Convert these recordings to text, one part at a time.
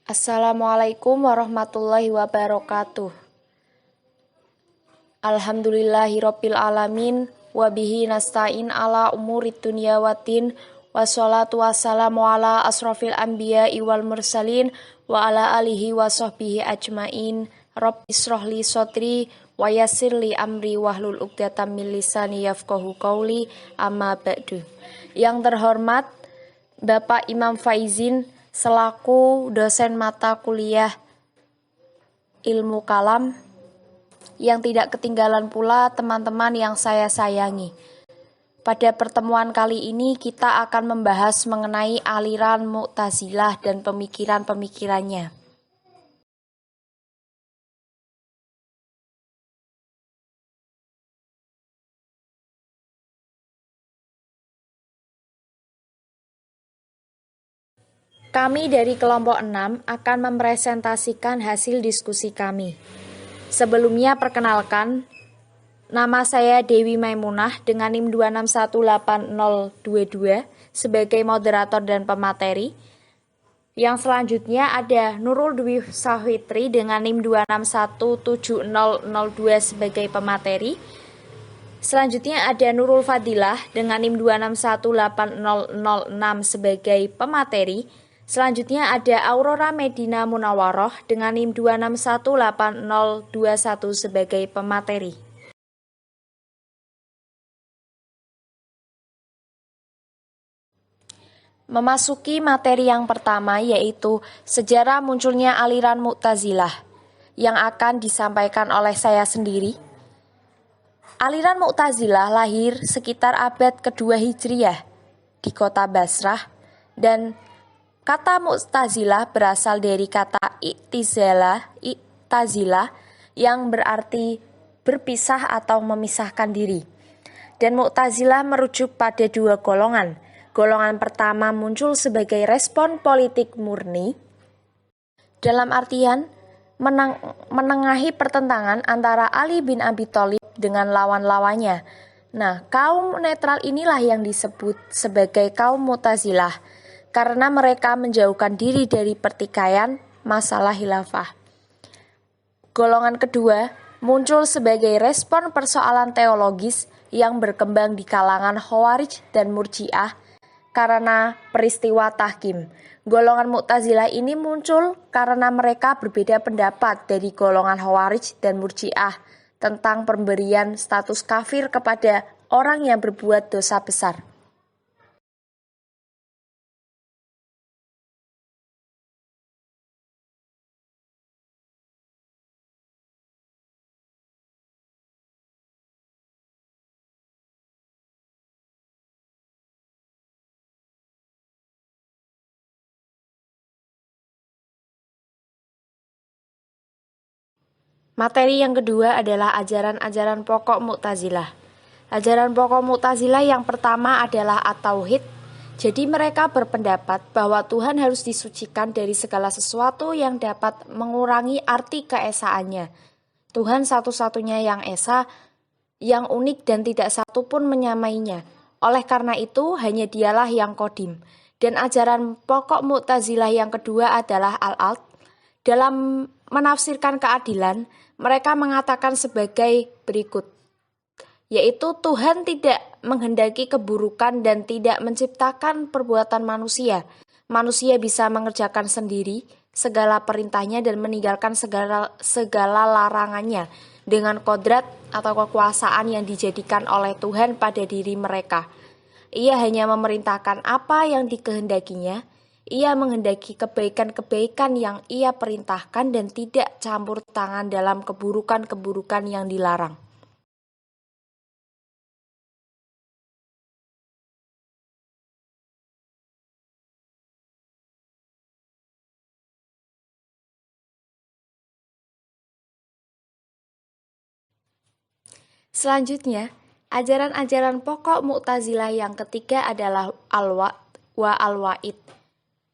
Assalamualaikum warahmatullahi wabarakatuh. Alhamdulillahirabbil alamin wa bihi nasta'in ala umurid dunya waddin wassalatu wassalamu ala asrofil anbiya'i wal mursalin wa ala alihi wa sahbihi ajmain. Rabbi ishrahli sodri wa yassirli amri wahlul 'uqdatam min lisani yafqahu qauli, amma ba'du. Yang terhormat Bapak Imam Faizin selaku dosen mata kuliah ilmu kalam, yang tidak ketinggalan pula teman-teman yang saya sayangi. Pada pertemuan kali ini kita akan membahas mengenai aliran Mu'tazilah dan pemikiran-pemikirannya. Kami dari kelompok 6 akan mempresentasikan hasil diskusi kami. Sebelumnya perkenalkan, nama saya Dewi Maimunah dengan NIM 2618022 sebagai moderator dan pemateri. Yang selanjutnya ada Nurul Dwi Sahwitri dengan NIM 2617002 sebagai pemateri. Selanjutnya ada Nurul Fadilah dengan NIM 2618006 sebagai pemateri. Selanjutnya ada Aurora Medina Munawaroh dengan NIM 2618021 sebagai pemateri. Memasuki materi yang pertama, yaitu sejarah munculnya aliran Mu'tazilah, yang akan disampaikan oleh saya sendiri. Aliran Mu'tazilah lahir sekitar abad kedua Hijriyah di kota Basrah, dan kata Mu'tazilah berasal dari kata i'tazilah yang berarti berpisah atau memisahkan diri. Dan Mu'tazilah merujuk pada dua golongan. Golongan pertama muncul sebagai respon politik murni, dalam artian menengahi pertentangan antara Ali bin Abi Thalib dengan lawan-lawannya. Nah, kaum netral inilah yang disebut sebagai kaum Mu'tazilah, karena mereka menjauhkan diri dari pertikaian masalah khilafah. Golongan kedua muncul sebagai respon persoalan teologis yang berkembang di kalangan Khawarij dan Murji'ah karena peristiwa tahkim. Golongan Mu'tazilah ini muncul karena mereka berbeda pendapat dari golongan Khawarij dan Murji'ah tentang pemberian status kafir kepada orang yang berbuat dosa besar. Materi yang kedua adalah ajaran-ajaran pokok Mu'tazilah. Ajaran pokok Mu'tazilah yang pertama adalah at-tauhid. Jadi mereka berpendapat bahwa Tuhan harus disucikan dari segala sesuatu yang dapat mengurangi arti keesaannya. Tuhan satu-satunya yang esa, yang unik dan tidak satu pun menyamainya. Oleh karena itu hanya dialah yang qadim. Dan ajaran pokok Mu'tazilah yang kedua adalah al-'adl. Dalam menafsirkan keadilan, mereka mengatakan sebagai berikut, yaitu Tuhan tidak menghendaki keburukan dan tidak menciptakan perbuatan manusia. Manusia bisa mengerjakan sendiri segala perintahnya dan meninggalkan segala larangannya dengan kodrat atau kekuasaan yang dijadikan oleh Tuhan pada diri mereka. Ia hanya memerintahkan apa yang dikehendakinya. Ia menghendaki kebaikan-kebaikan yang ia perintahkan dan tidak campur tangan dalam keburukan-keburukan yang dilarang. Selanjutnya, ajaran-ajaran pokok Mu'tazilah yang ketiga adalah al-wa'd wa al-wa'id.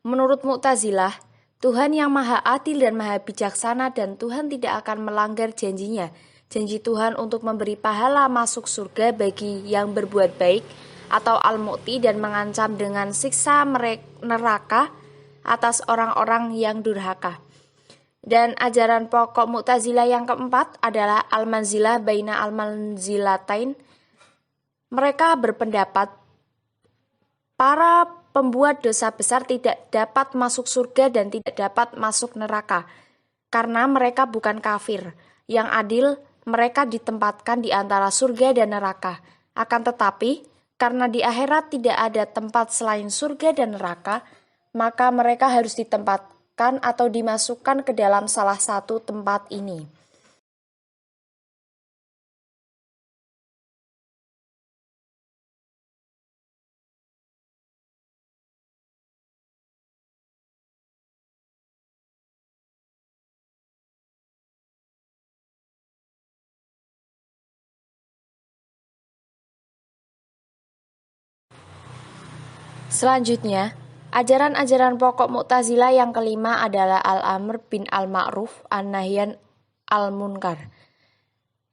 Menurut Mu'tazilah, Tuhan yang maha adil dan maha bijaksana dan Tuhan tidak akan melanggar janjinya. Janji Tuhan untuk memberi pahala masuk surga bagi yang berbuat baik atau al-mu'ti dan mengancam dengan siksa neraka atas orang-orang yang durhaka. Dan ajaran pokok Mu'tazilah yang keempat adalah al-manzilah baina al-manzilatain. Mereka berpendapat para pembuat dosa besar tidak dapat masuk surga dan tidak dapat masuk neraka karena mereka bukan kafir. Yang adil, mereka ditempatkan di antara surga dan neraka. Akan tetapi, karena di akhirat tidak ada tempat selain surga dan neraka, maka mereka harus ditempatkan atau dimasukkan ke dalam salah satu tempat ini. Selanjutnya, ajaran-ajaran pokok Mu'tazilah yang kelima adalah al-amr bin al-ma'ruf an-nahyan al-munkar.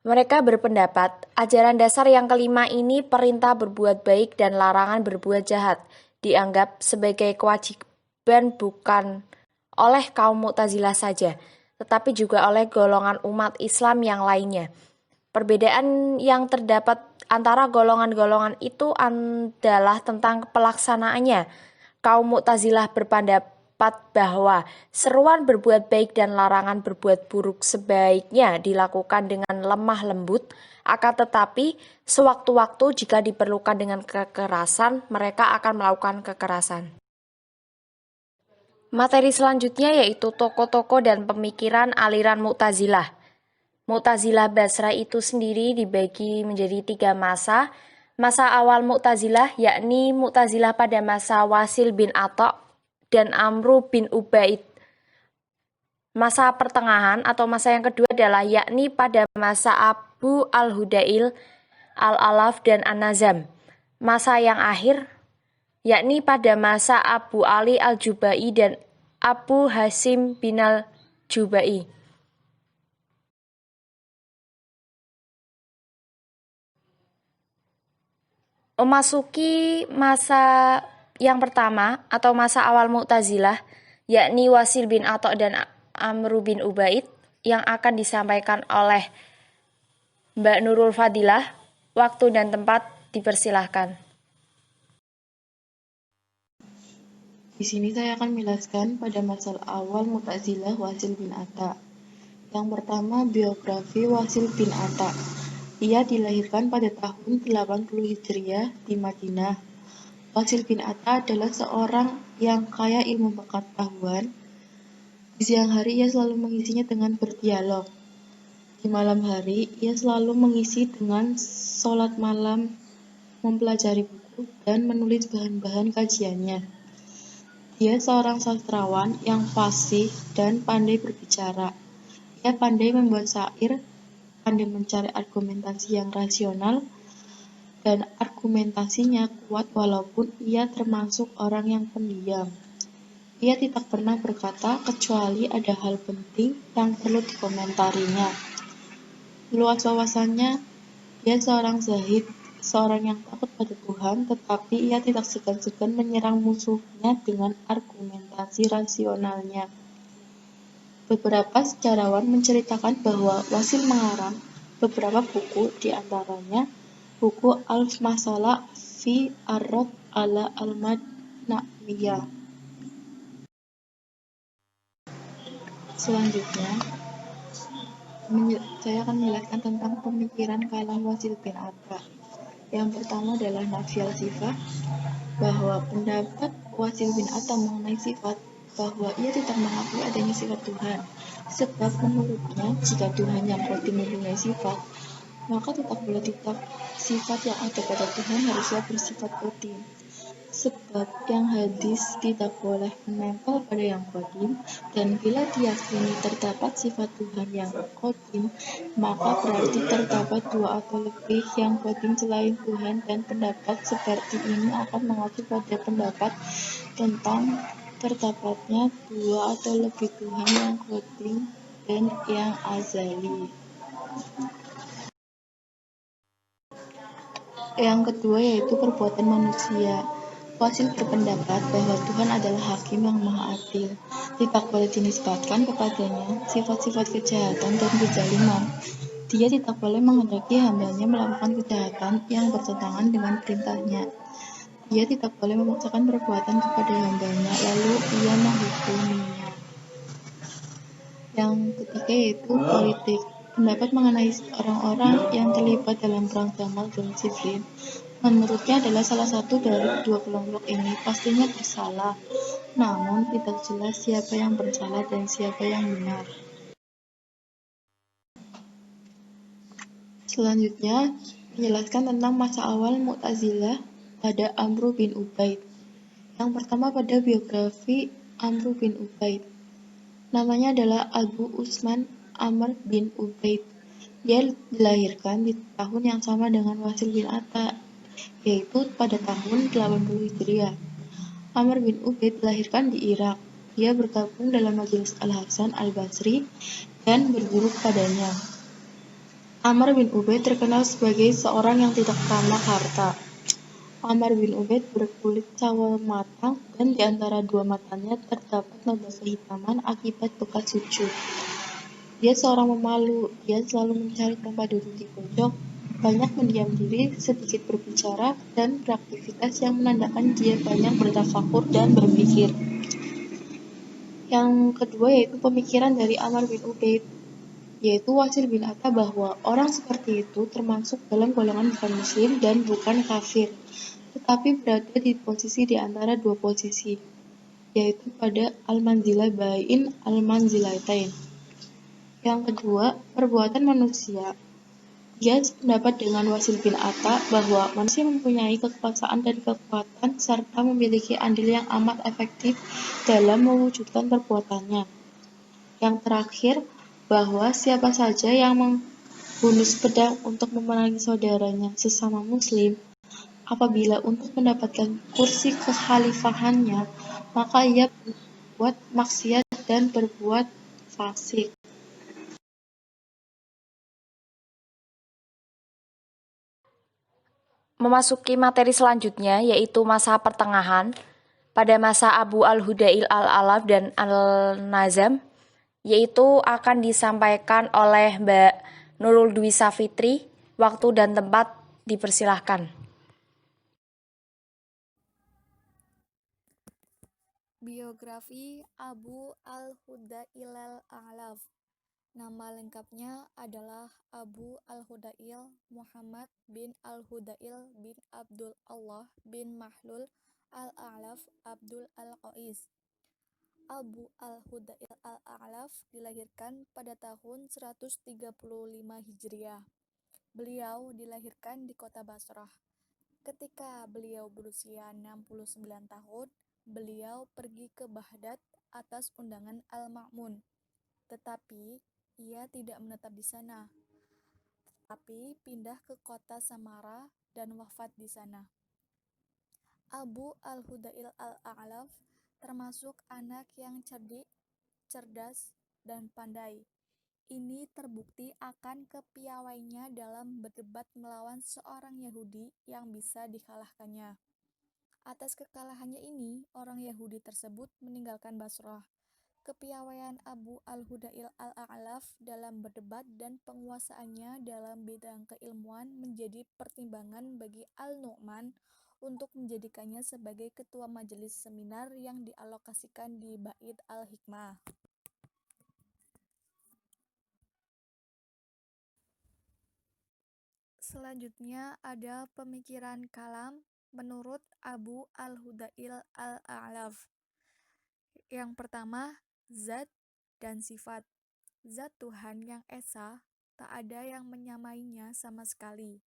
Mereka berpendapat, ajaran dasar yang kelima ini perintah berbuat baik dan larangan berbuat jahat, dianggap sebagai kewajiban bukan oleh kaum Mu'tazilah saja, tetapi juga oleh golongan umat Islam yang lainnya. Perbedaan yang terdapat antara golongan-golongan itu adalah tentang pelaksanaannya. Kaum Mu'tazilah berpendapat bahwa seruan berbuat baik dan larangan berbuat buruk sebaiknya dilakukan dengan lemah lembut, akan tetapi sewaktu-waktu jika diperlukan dengan kekerasan, mereka akan melakukan kekerasan. Materi selanjutnya yaitu tokoh-tokoh dan pemikiran aliran Mu'tazilah. Mu'tazilah Basra itu sendiri dibagi menjadi 3 masa. Masa awal Mu'tazilah yakni Mu'tazilah pada masa Wasil bin Atha dan Amru bin Ubaid. Masa pertengahan atau masa yang kedua adalah yakni pada masa Abu al-Hudail, al-Alaf dan an-Nazam. Masa yang akhir yakni pada masa Abu Ali al-Jubai dan Abu Hasim bin al-Jubai. Memasuki masa yang pertama atau masa awal Mu'tazilah, yakni Wasil bin Atha dan Amru bin Ubaid, yang akan disampaikan oleh Mbak Nurul Fadilah. Waktu dan tempat dipersilahkan. Di sini saya akan menjelaskan pada masa awal Mu'tazilah Wasil bin Atha. Yang pertama, biografi Wasil bin Atha. Ia dilahirkan pada tahun 80 Hijriah di Madinah. Wasil bin Atha adalah seorang yang kaya ilmu pengetahuan. Di siang hari ia selalu mengisinya dengan berdialog. Di malam hari ia selalu mengisi dengan sholat malam, mempelajari buku, dan menulis bahan-bahan kajiannya. Dia seorang sastrawan yang fasih dan pandai berbicara. Ia pandai membuat syair, pandai mencari argumentasi yang rasional, dan argumentasinya kuat walaupun ia termasuk orang yang pendiam. Ia tidak pernah berkata kecuali ada hal penting yang perlu dikomentarinya. Luas wawasannya, dia seorang zahid, seorang yang takut pada Tuhan, tetapi ia tidak segan-segan menyerang musuhnya dengan argumentasi rasionalnya. Beberapa sejarawan menceritakan bahwa Wasil mengarang beberapa buku, di antaranya buku Al-Masalah fi Ar-Radd ala Al-Manawiyah. Selanjutnya, saya akan menjelaskan tentang pemikiran kalam Wasil bin Atha. Yang pertama adalah nafiyal sifat, bahwa pendapat Wasil bin Atha mengenai sifat, bahwa ia tidak mengakui adanya sifat Tuhan, sebab menurutnya jika Tuhan yang qadim mempunyai sifat, maka tidak boleh sifat yang ada pada Tuhan haruslah bersifat qadim. Sebab yang hadis tidak boleh menempel pada yang qadim, dan bila diyakini terdapat sifat Tuhan yang qadim, maka berarti terdapat 2 atau lebih yang qadim selain Tuhan, dan pendapat seperti ini akan mengacu pada pendapat tentang terdapatnya 2 atau lebih Tuhan yang qadim dan yang azali. Yang kedua yaitu perbuatan manusia. Wasil berpendapat bahwa Tuhan adalah hakim yang maha adil. Tidak boleh dinisbatkan kepadanya sifat-sifat kejahatan dan kezaliman. Dia tidak boleh menghendaki hambanya melakukan kejahatan yang bertentangan dengan perintahnya. Dia tidak boleh memaksakan perbuatan kepada hambanya, lalu ia menghukuminya. Yang ketiga yaitu politik. Pendapat mengenai orang-orang yang terlibat dalam perang Jamal dan Siffin menurutnya adalah salah satu dari kedua kelompok ini pastinya bersalah, namun tidak jelas siapa yang bersalah dan siapa yang benar. Selanjutnya, menjelaskan tentang masa awal Mu'tazilah pada Amru bin Ubaid. Yang pertama pada biografi Amru bin Ubaid. Namanya adalah Abu Usman Amr bin Ubaid. Dia dilahirkan di tahun yang sama dengan Wasil bin Atta, yaitu pada tahun 80 Hijriah. Amr bin Ubaid dilahirkan di Irak. Dia bergabung dalam majelis Al-Hasan Al-Basri dan berguru padanya. Amr bin Ubaid terkenal sebagai seorang yang tidak tamak harta. Amr bin Ubaid berkulit sawo matang dan di antara dua matanya terdapat noda kehitaman akibat bekas sujud. Dia seorang pemalu, dia selalu mencari tempat duduk di pojok, banyak mendiam diri, sedikit berbicara, dan beraktivitas yang menandakan dia banyak bertafakur dan berpikir. Yang kedua yaitu pemikiran dari Amr bin Ubaid, yaitu Wasil bin Atta bahwa orang seperti itu termasuk dalam golongan bukan muslim dan bukan kafir, tetapi berada di posisi di antara dua posisi, yaitu pada al-manzilah bain al-manzilatain. Yang kedua, perbuatan manusia. Dia sependapat dengan Wasil bin Atta bahwa manusia mempunyai kekuasaan dan kekuatan serta memiliki andil yang amat efektif dalam mewujudkan perbuatannya. Yang terakhir, bahwa siapa saja yang menghunus pedang untuk memerangi saudaranya sesama muslim, apabila untuk mendapatkan kursi kekhalifahannya, maka ia berbuat maksiat dan berbuat fasik. Memasuki materi selanjutnya yaitu masa pertengahan. Pada masa Abu Al-Hudail Al-Alaf dan Al-Nazam, yaitu akan disampaikan oleh Mbak Nurul Dwi Safitri. Waktu dan tempat dipersilahkan. Biografi Abu Al-Hudail Al-Alaf. Nama lengkapnya adalah Abu Al-Hudail Muhammad bin Al-Hudail bin Abdul Allah bin Mahlul Al-A'laf Abdul Al-Qais. Abu Al-Hudail Al-A'laf dilahirkan pada tahun 135 Hijriah. Beliau dilahirkan di kota Basrah. Ketika beliau berusia 69 tahun, beliau pergi ke Baghdad atas undangan Al-Ma'mun. Tetapi ia tidak menetap di sana, tapi pindah ke kota Samara dan wafat di sana. Abu Al-Hudail Al-A'laf termasuk anak yang cerdik, cerdas, dan pandai. Ini terbukti akan kepiawaiannya dalam berdebat melawan seorang Yahudi yang bisa dikalahkannya. Atas kekalahannya ini, orang Yahudi tersebut meninggalkan Basrah. Kepiawaian Abu Al-Hudail Al-A'laf dalam berdebat dan penguasaannya dalam bidang keilmuan menjadi pertimbangan bagi Al-Nu'man untuk menjadikannya sebagai ketua majelis seminar yang dialokasikan di Bait Al-Hikmah. Selanjutnya ada pemikiran kalam menurut Abu Al-Hudail Al-A'laf. Yang pertama, zat dan sifat. Zat Tuhan yang esa, tak ada yang menyamainya sama sekali.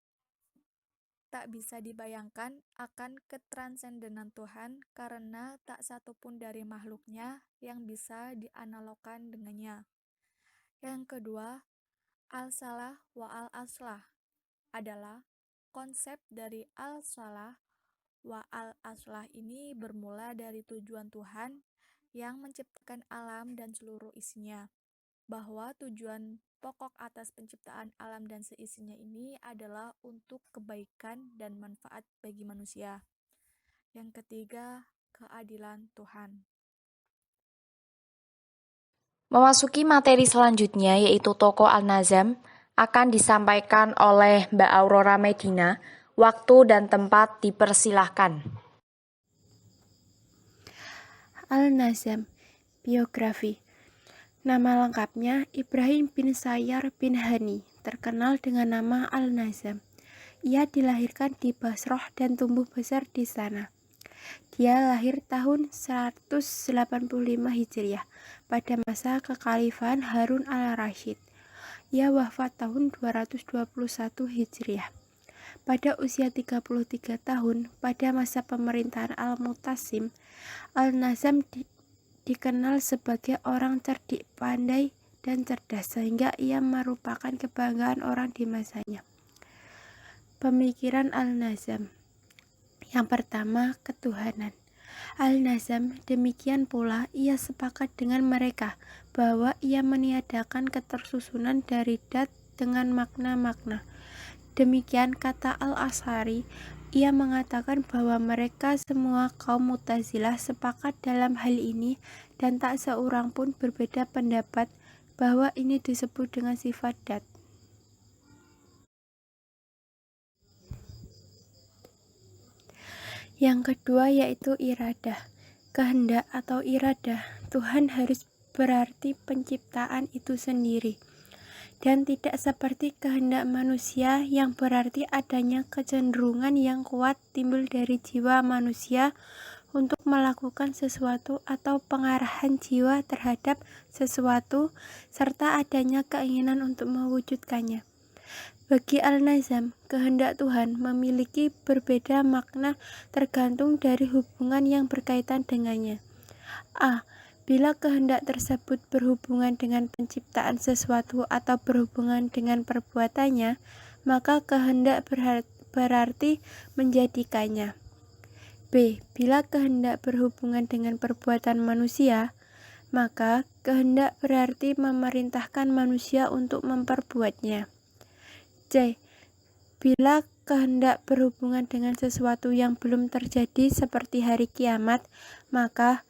Tak bisa dibayangkan akan ketransendenan Tuhan karena tak satu pun dari makhluknya yang bisa dianalogkan dengannya. Yang kedua, al-salah wa al-aslah adalah konsep dari al-salah wa al-aslah ini bermula dari tujuan Tuhan yang menciptakan alam dan seluruh isinya, bahwa tujuan pokok atas penciptaan alam dan seisinya ini adalah untuk kebaikan dan manfaat bagi manusia. Yang ketiga, keadilan Tuhan. Memasuki materi selanjutnya yaitu tokoh Al-Nazam akan disampaikan oleh Mbak Aurora Medina. Waktu dan tempat dipersilahkan. Al-Nazam, biografi. Nama lengkapnya Ibrahim bin Sayyar bin Hani, terkenal dengan nama Al-Nazam. Ia dilahirkan di Basrah dan tumbuh besar di sana. Dia lahir tahun 185 Hijriah pada masa kekhalifahan Harun al-Rasyid. Ia wafat tahun 221 Hijriah. Pada usia 33 tahun, pada masa pemerintahan Al-Mu'tasim, Al-Nazam dikenal sebagai orang cerdik, pandai, dan cerdas, sehingga ia merupakan kebanggaan orang di masanya. Pemikiran Al-Nazam. Yang pertama, ketuhanan. Al-Nazam demikian pula ia sepakat dengan mereka bahwa ia meniadakan ketersusunan dari dat dengan makna-makna. Demikian kata Al-Ash'ari, ia mengatakan bahwa mereka semua kaum Mu'tazilah sepakat dalam hal ini dan tak seorang pun berbeda pendapat bahwa ini disebut dengan sifat dat. Yang kedua yaitu iradah. Kehendak atau iradah Tuhan harus berarti penciptaan itu sendiri, dan tidak seperti kehendak manusia yang berarti adanya kecenderungan yang kuat timbul dari jiwa manusia untuk melakukan sesuatu atau pengarahan jiwa terhadap sesuatu serta adanya keinginan untuk mewujudkannya. Bagi Al-Nazam, kehendak Tuhan memiliki berbeda makna tergantung dari hubungan yang berkaitan dengannya. A. Bila kehendak tersebut berhubungan dengan penciptaan sesuatu atau berhubungan dengan perbuatannya, maka kehendak berarti menjadikannya. B. Bila kehendak berhubungan dengan perbuatan manusia, maka kehendak berarti memerintahkan manusia untuk memperbuatnya. C. Bila kehendak berhubungan dengan sesuatu yang belum terjadi seperti hari kiamat, maka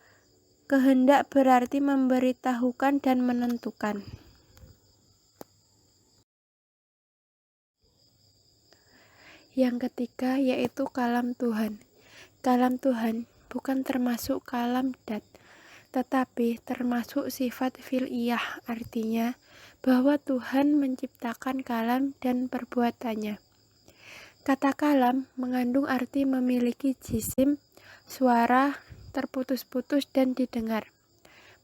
kehendak berarti memberitahukan dan menentukan. Yang ketiga yaitu kalam Tuhan. Kalam Tuhan bukan termasuk kalam dat, tetapi termasuk sifat fi'liyah, artinya bahwa Tuhan menciptakan kalam dan perbuatannya. Kata kalam mengandung arti memiliki jisim, suara, terputus-putus dan didengar.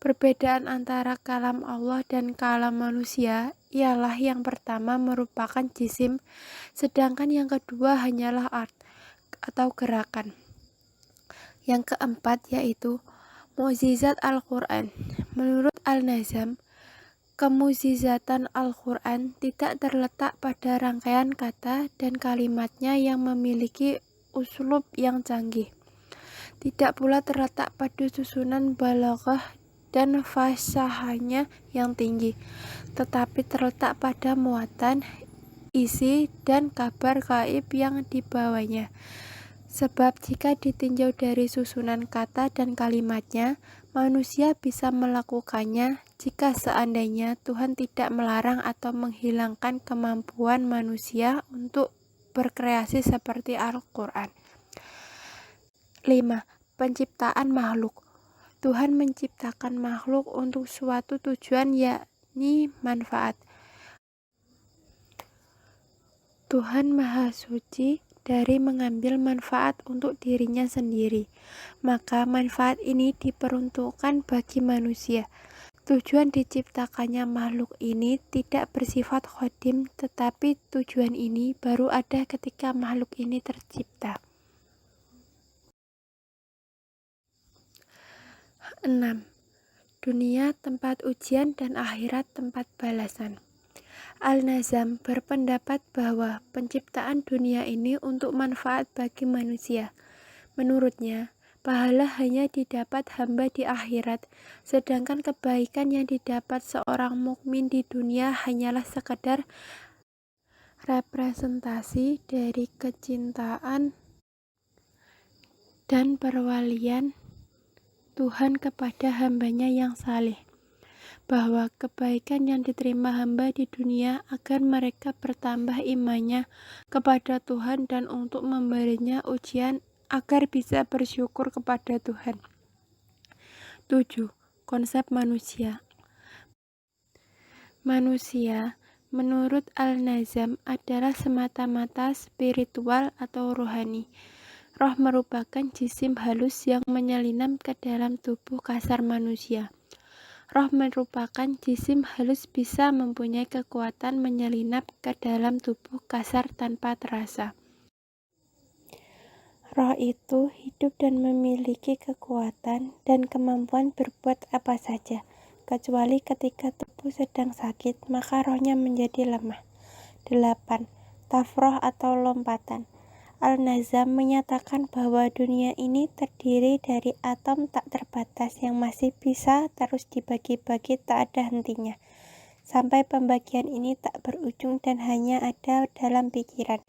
Perbedaan antara kalam Allah dan kalam manusia ialah yang pertama merupakan jisim, sedangkan yang kedua hanyalah art atau gerakan. Yang keempat yaitu mukjizat Al-Quran. Menurut Al-Nazam, kemukjizatan Al-Quran tidak terletak pada rangkaian kata dan kalimatnya yang memiliki uslub yang canggih. Tidak pula terletak pada susunan balaghah dan fasahahnya yang tinggi, tetapi terletak pada muatan, isi, dan kabar gaib yang dibawanya. Sebab jika ditinjau dari susunan kata dan kalimatnya, manusia bisa melakukannya jika seandainya Tuhan tidak melarang atau menghilangkan kemampuan manusia untuk berkreasi seperti Al-Quran. 5. Penciptaan makhluk. Tuhan menciptakan makhluk untuk suatu tujuan, yakni manfaat. Tuhan Maha Suci dari mengambil manfaat untuk dirinya sendiri, maka manfaat ini diperuntukkan bagi manusia. Tujuan diciptakannya makhluk ini tidak bersifat khodim, tetapi tujuan ini baru ada ketika makhluk ini tercipta. 6. Dunia tempat ujian dan akhirat tempat balasan. Al-Nazam berpendapat bahwa penciptaan dunia ini untuk manfaat bagi manusia. Menurutnya, pahala hanya didapat hamba di akhirat, sedangkan kebaikan yang didapat seorang mukmin di dunia hanyalah sekedar representasi dari kecintaan dan perwalian Tuhan kepada hambanya yang saleh, bahwa kebaikan yang diterima hamba di dunia agar mereka bertambah imannya kepada Tuhan dan untuk memberinya ujian agar bisa bersyukur kepada Tuhan. 7. Konsep manusia. Manusia, menurut Al-Nazam, adalah semata-mata spiritual atau rohani. Roh merupakan jisim halus yang menyelinap ke dalam tubuh kasar manusia. Roh merupakan jisim halus bisa mempunyai kekuatan menyelinap ke dalam tubuh kasar tanpa terasa. Roh itu hidup dan memiliki kekuatan dan kemampuan berbuat apa saja, kecuali ketika tubuh sedang sakit, maka rohnya menjadi lemah. 8. Tafroh atau lompatan. Al-Nazam menyatakan bahwa dunia ini terdiri dari atom tak terbatas yang masih bisa terus dibagi-bagi tak ada hentinya, sampai pembagian ini tak berujung dan hanya ada dalam pikiran.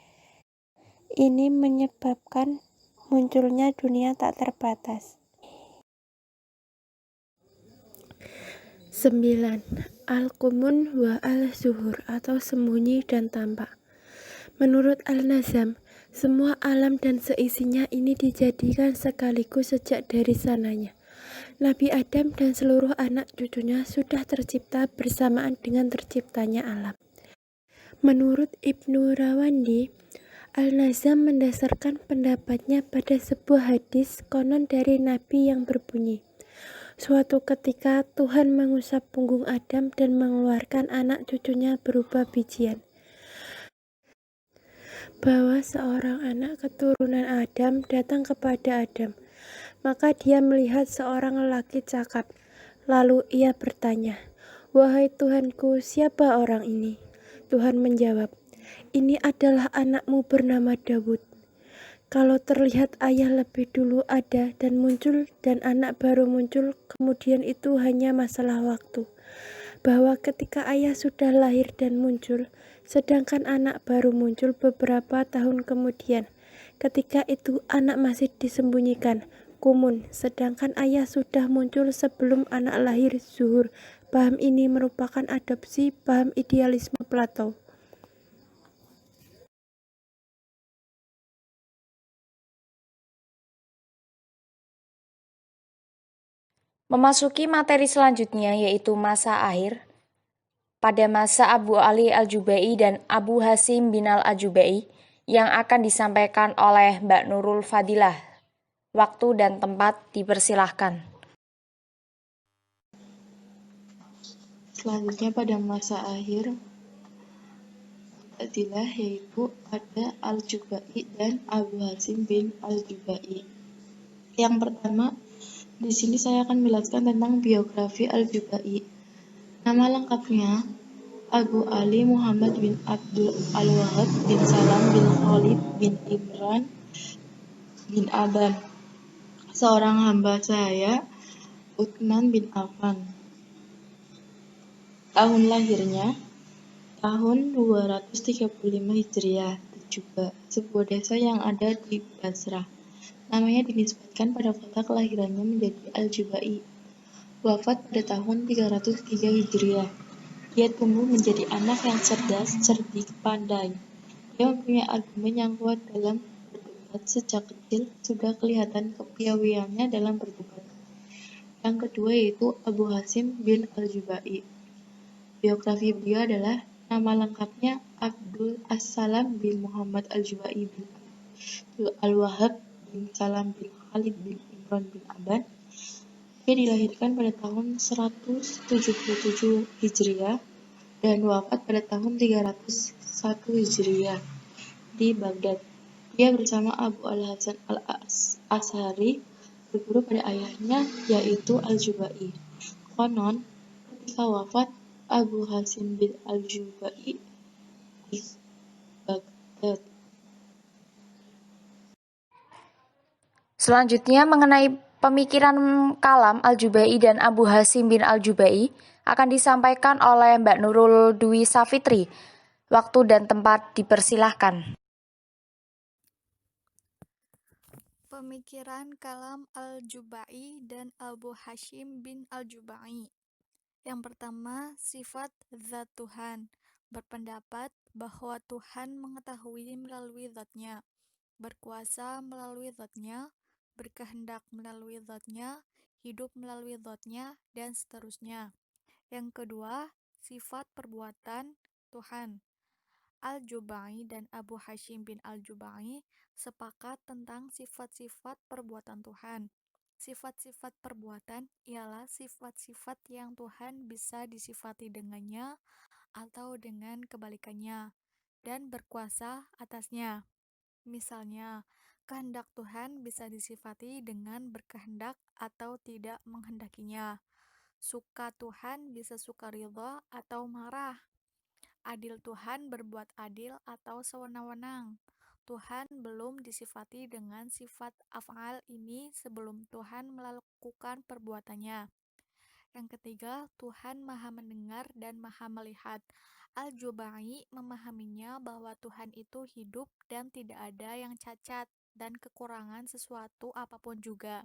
Ini menyebabkan munculnya dunia tak terbatas. 9. Al-Qumun wa al-Zuhur atau sembunyi dan tampak. Menurut Al-Nazam, semua alam dan seisinya ini dijadikan sekaligus sejak dari sananya. Nabi Adam dan seluruh anak cucunya sudah tercipta bersamaan dengan terciptanya alam. Menurut Ibnu Rawandi, Al-Nazam mendasarkan pendapatnya pada sebuah hadis konon dari Nabi yang berbunyi, suatu ketika Tuhan mengusap punggung Adam dan mengeluarkan anak cucunya berupa bijian. Bahwa seorang anak keturunan Adam datang kepada Adam. Maka dia melihat seorang lelaki cakap. Lalu ia bertanya, "Wahai Tuhanku, siapa orang ini?" Tuhan menjawab, "Ini adalah anakmu bernama Daud. Kalau terlihat ayah lebih dulu ada dan muncul dan anak baru muncul, kemudian itu hanya masalah waktu. Bahwa ketika ayah sudah lahir dan muncul, sedangkan anak baru muncul beberapa tahun kemudian. Ketika itu anak masih disembunyikan, kumun, sedangkan ayah sudah muncul sebelum anak lahir, zuhur. Paham ini merupakan adopsi paham idealisme Plato." Memasuki materi selanjutnya yaitu masa akhir. Pada masa Abu Ali Al-Jubai dan Abu Hasim bin Al-Ajubai yang akan disampaikan oleh Mbak Nurul Fadilah. Waktu dan tempat dipersilahkan. Selanjutnya pada masa akhir Mu'tazilah yaitu ada Al-Jubai dan Abu Hasim bin Al-Jubai. Yang pertama, di sini saya akan menjelaskan tentang biografi Al-Jubai. Nama lengkapnya Abu Ali Muhammad bin Abdul Al-Wahhab bin Salam bin Khalid bin Imran bin Aban, seorang hamba sahaya Utsman bin Affan. Tahun lahirnya tahun 235 Hijriah juga, sebuah desa yang ada di Basrah. Namanya dinisbatkan pada kota kelahirannya menjadi Al-Jubai. Wafat pada tahun 303 Hijriah. Dia tumbuh menjadi anak yang cerdas, cerdik, pandai. Dia mempunyai argumen yang kuat dalam berdebat. Sejak kecil sudah kelihatan kepiawaiannya dalam berdebat. Yang kedua yaitu Abu Hasim bin Al-Jubai. Biografi beliau adalah nama lengkapnya Abdul As-Salam bin Muhammad Al-Jubai bin Abdul Al-Wahhab bin Salam bin Khalid bin Imran bin Aban. Dia dilahirkan pada tahun 177 Hijriah dan wafat pada tahun 301 Hijriah di Baghdad. Dia bersama Abu Al-Hasan Al-Ash'ari berguru pada ayahnya yaitu Al-Jubai. Konon, ketika wafat Abu Hasim bin Al-Jubai di Baghdad. Selanjutnya mengenai pemikiran kalam Al-Jubai dan Abu Hasim bin Al-Jubai akan disampaikan oleh Mbak Nurul Dwi Safitri. Waktu dan tempat dipersilahkan. Pemikiran kalam Al-Jubai dan Abu Hashim bin Al-Jubai. Yang pertama, sifat zat Tuhan. Berpendapat bahwa Tuhan mengetahui melalui zatnya, berkuasa melalui zatnya, berkehendak melalui zatnya, hidup melalui zatnya, dan seterusnya. Yang kedua, sifat perbuatan Tuhan. Al-Jubai dan Abu Hashim bin Al-Jubai sepakat tentang sifat-sifat perbuatan Tuhan. Sifat-sifat perbuatan ialah sifat-sifat yang Tuhan bisa disifati dengannya atau dengan kebalikannya, dan berkuasa atasnya. Misalnya, kehendak Tuhan bisa disifati dengan berkehendak atau tidak menghendakinya. Suka Tuhan bisa suka ridha atau marah. Adil Tuhan berbuat adil atau sewenang-wenang. Tuhan belum disifati dengan sifat af'al ini sebelum Tuhan melakukan perbuatannya. Yang ketiga, Tuhan Maha Mendengar dan Maha Melihat. Al-Jubai memahaminya bahwa Tuhan itu hidup dan tidak ada yang cacat dan kekurangan sesuatu apapun juga.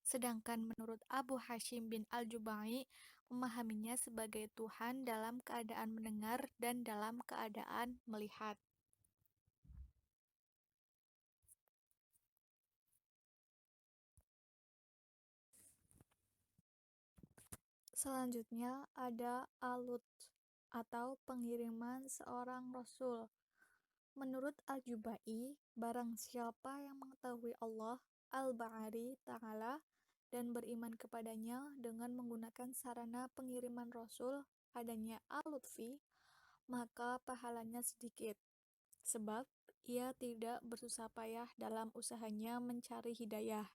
Sedangkan menurut Abu Hashim bin Al-Jubai, memahaminya sebagai Tuhan dalam keadaan mendengar dan dalam keadaan melihat. Selanjutnya ada alut atau pengiriman seorang rasul. Menurut Al-Jubai, barang siapa yang mengetahui Allah Al-Ba'ari Ta'ala dan beriman kepadanya dengan menggunakan sarana pengiriman rasul adanya al-lutfi, maka pahalanya sedikit, sebab ia tidak bersusah payah dalam usahanya mencari hidayah.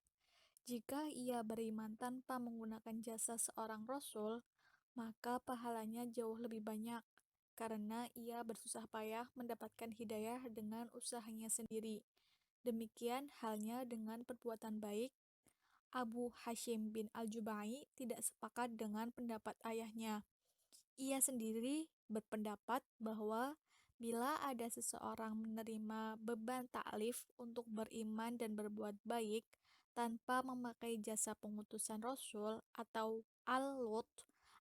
Jika ia beriman tanpa menggunakan jasa seorang rasul, maka pahalanya jauh lebih banyak, karena ia bersusah payah mendapatkan hidayah dengan usahanya sendiri. Demikian halnya dengan perbuatan baik. Abu Hashim bin Al-Jubai tidak sepakat dengan pendapat ayahnya. Ia sendiri berpendapat bahwa bila ada seseorang menerima beban taklif untuk beriman dan berbuat baik tanpa memakai jasa pengutusan Rasul atau al-lut,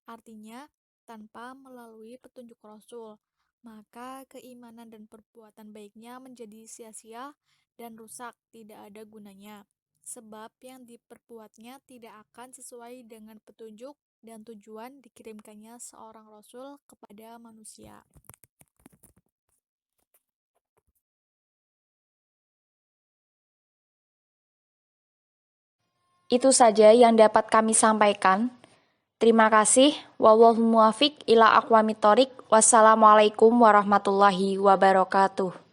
artinya tanpa melalui petunjuk Rasul, maka keimanan dan perbuatan baiknya menjadi sia-sia dan rusak, tidak ada gunanya. Sebab yang diperbuatnya tidak akan sesuai dengan petunjuk dan tujuan dikirimkannya seorang rasul kepada manusia. Itu saja yang dapat kami sampaikan. Terima kasih. Wallahul muwaffiq ila aqwamit thoriq. Wassalamualaikum warahmatullahi wabarakatuh.